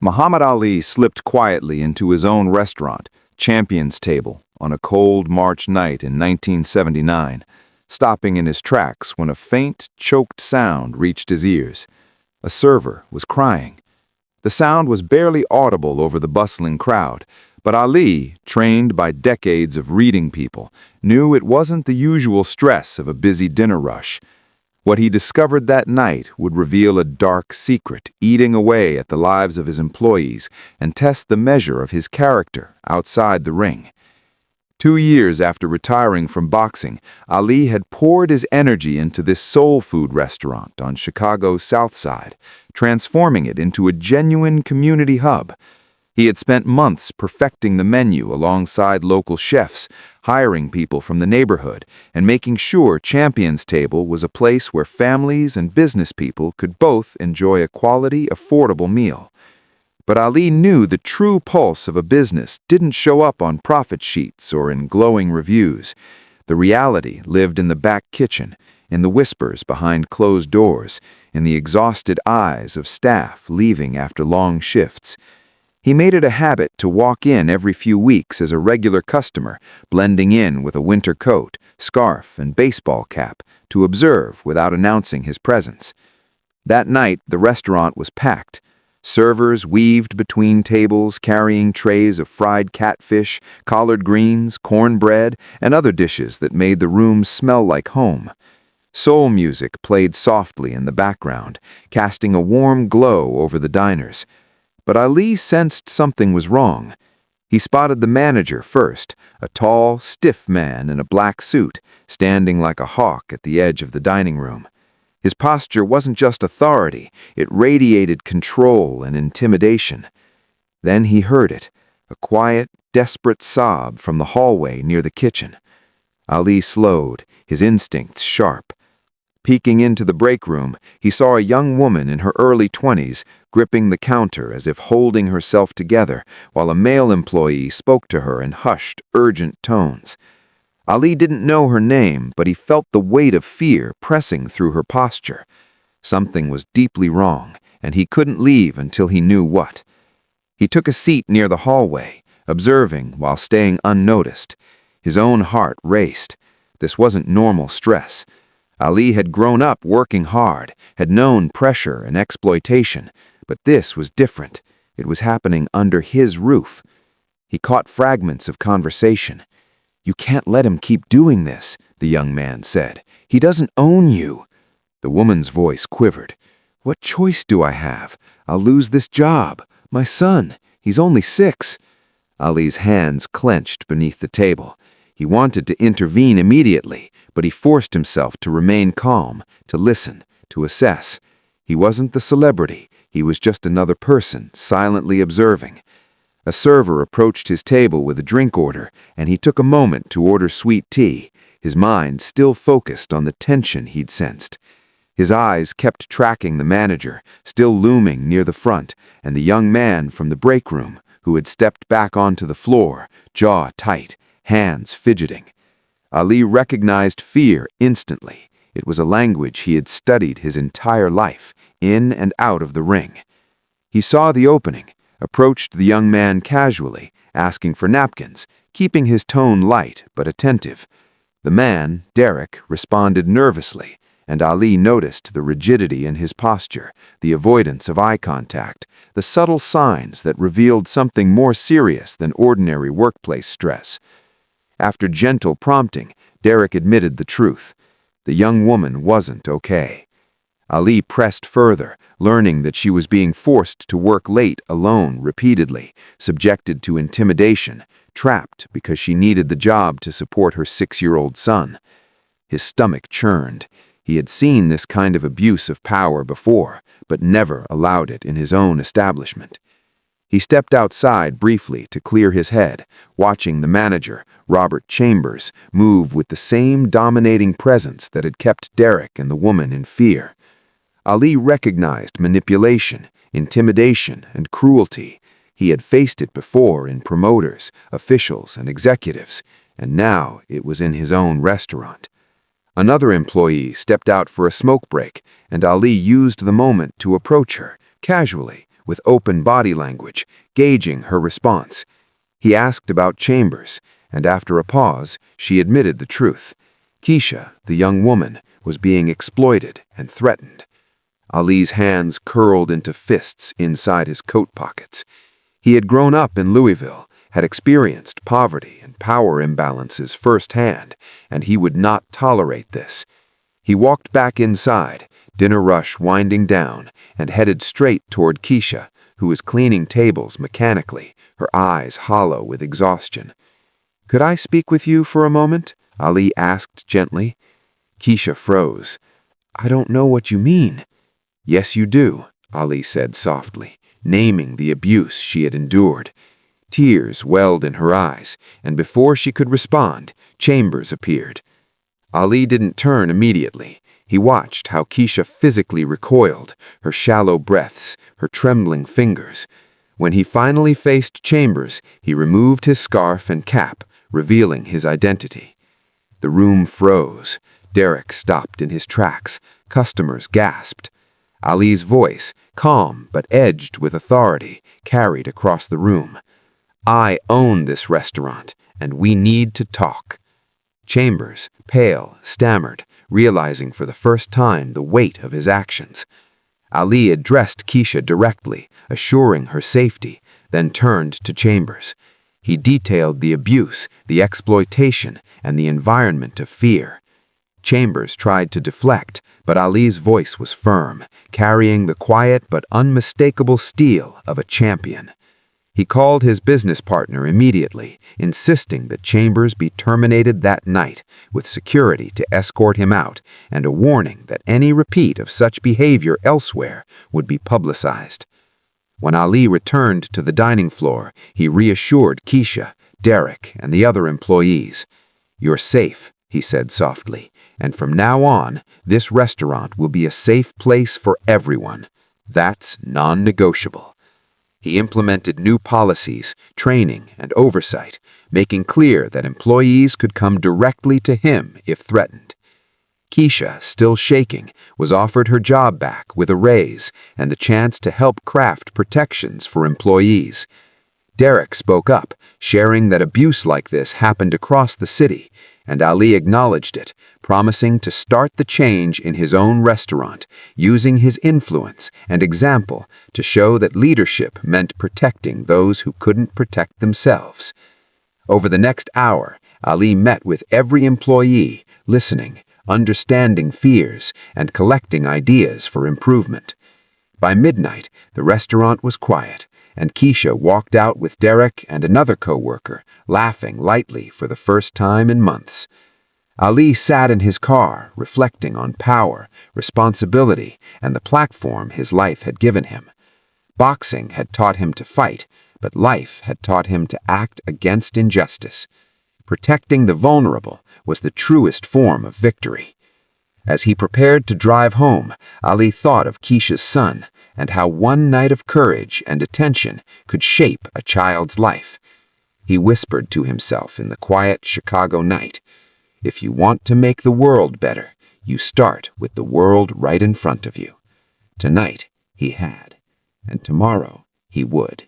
Muhammad Ali slipped quietly into his own restaurant, Champion's Table, on a cold March night in 1979, stopping in his tracks when a faint, choked sound reached his ears. A server was crying. The sound was barely audible over the bustling crowd, but Ali, trained by decades of reading people, knew it wasn't the usual stress of a busy dinner rush. What he discovered that night would reveal a dark secret eating away at the lives of his employees and test the measure of his character outside the ring. 2 years after retiring from boxing, Ali had poured his energy into this soul food restaurant on Chicago's South Side, transforming it into a genuine community hub. He had spent months perfecting the menu alongside local chefs, hiring people from the neighborhood, and making sure Champion's Table was a place where families and business people could both enjoy a quality, affordable meal. But Ali knew the true pulse of a business didn't show up on profit sheets or in glowing reviews. The reality lived in the back kitchen, in the whispers behind closed doors, in the exhausted eyes of staff leaving after long shifts. He made it a habit to walk in every few weeks as a regular customer, blending in with a winter coat, scarf, and baseball cap to observe without announcing his presence. That night, the restaurant was packed. Servers weaved between tables carrying trays of fried catfish, collard greens, cornbread, and other dishes that made the room smell like home. Soul music played softly in the background, casting a warm glow over the diners. But Ali sensed something was wrong. He spotted the manager first, a tall, stiff man in a black suit, standing like a hawk at the edge of the dining room. His posture wasn't just authority, it radiated control and intimidation. Then he heard it, a quiet, desperate sob from the hallway near the kitchen. Ali slowed, his instincts sharp. Peeking into the break room, he saw a young woman in her early 20s gripping the counter as if holding herself together, while a male employee spoke to her in hushed, urgent tones. Ali didn't know her name, but he felt the weight of fear pressing through her posture. Something was deeply wrong, and he couldn't leave until he knew what. He took a seat near the hallway, observing while staying unnoticed. His own heart raced. This wasn't normal stress. Ali had grown up working hard, had known pressure and exploitation, but this was different. It was happening under his roof. He caught fragments of conversation. "You can't let him keep doing this," the young man said. "He doesn't own you." The woman's voice quivered. "What choice do I have? I'll lose this job. My son, he's only 6. Ali's hands clenched beneath the table. He wanted to intervene immediately, but he forced himself to remain calm, to listen, to assess. He wasn't the celebrity. He was just another person, silently observing. A server approached his table with a drink order, and he took a moment to order sweet tea, his mind still focused on the tension he'd sensed. His eyes kept tracking the manager, still looming near the front, and the young man from the break room, who had stepped back onto the floor, jaw tight, hands fidgeting. Ali recognized fear instantly. It was a language he had studied his entire life, in and out of the ring. He saw the opening, approached the young man casually, asking for napkins, keeping his tone light but attentive. The man, Derek, responded nervously, and Ali noticed the rigidity in his posture, the avoidance of eye contact, the subtle signs that revealed something more serious than ordinary workplace stress. After gentle prompting, Derek admitted the truth. The young woman wasn't okay. Ali pressed further, learning that she was being forced to work late alone repeatedly, subjected to intimidation, trapped because she needed the job to support her 6-year-old son. His stomach churned. He had seen this kind of abuse of power before, but never allowed it in his own establishment. He stepped outside briefly to clear his head, watching the manager, Robert Chambers, move with the same dominating presence that had kept Derek and the woman in fear. Ali recognized manipulation, intimidation, and cruelty. He had faced it before in promoters, officials, and executives, and now it was in his own restaurant. Another employee stepped out for a smoke break, and Ali used the moment to approach her, casually, with open body language, gauging her response. He asked about Chambers, and after a pause, she admitted the truth. Keisha, the young woman, was being exploited and threatened. Ali's hands curled into fists inside his coat pockets. He had grown up in Louisville, had experienced poverty and power imbalances firsthand, and he would not tolerate this. He walked back inside, dinner rush winding down, and headed straight toward Keisha, who was cleaning tables mechanically, her eyes hollow with exhaustion. "Could I speak with you for a moment?" Ali asked gently. Keisha froze. "I don't know what you mean." "Yes, you do," Ali said softly, naming the abuse she had endured. Tears welled in her eyes, and before she could respond, Chambers appeared. Ali didn't turn immediately. He watched how Keisha physically recoiled, her shallow breaths, her trembling fingers. When he finally faced Chambers, he removed his scarf and cap, revealing his identity. The room froze. Derek stopped in his tracks. Customers gasped. Ali's voice, calm but edged with authority, carried across the room. "I own this restaurant, and we need to talk." Chambers, pale, stammered, realizing for the first time the weight of his actions. Ali addressed Keisha directly, assuring her safety, then turned to Chambers. He detailed the abuse, the exploitation, and the environment of fear. Chambers tried to deflect, but Ali's voice was firm, carrying the quiet but unmistakable steel of a champion. He called his business partner immediately, insisting that Chambers be terminated that night, with security to escort him out, and a warning that any repeat of such behavior elsewhere would be publicized. When Ali returned to the dining floor, he reassured Keisha, Derek, and the other employees. "You're safe," he said softly, "and from now on, this restaurant will be a safe place for everyone. That's non-negotiable." He implemented new policies, training, and oversight, making clear that employees could come directly to him if threatened. Keisha, still shaking, was offered her job back with a raise and the chance to help craft protections for employees. Derek spoke up, sharing that abuse like this happened across the city, and Ali acknowledged it, promising to start the change in his own restaurant, using his influence and example to show that leadership meant protecting those who couldn't protect themselves. Over the next hour, Ali met with every employee, listening, understanding fears, and collecting ideas for improvement. By midnight, the restaurant was quiet, and Keisha walked out with Derek and another co-worker, laughing lightly for the first time in months. Ali sat in his car, reflecting on power, responsibility, and the platform his life had given him. Boxing had taught him to fight, but life had taught him to act against injustice. Protecting the vulnerable was the truest form of victory. As he prepared to drive home, Ali thought of Keisha's son and how one night of courage and attention could shape a child's life. He whispered to himself in the quiet Chicago night, "If you want to make the world better, you start with the world right in front of you." Tonight, he had, and tomorrow he would.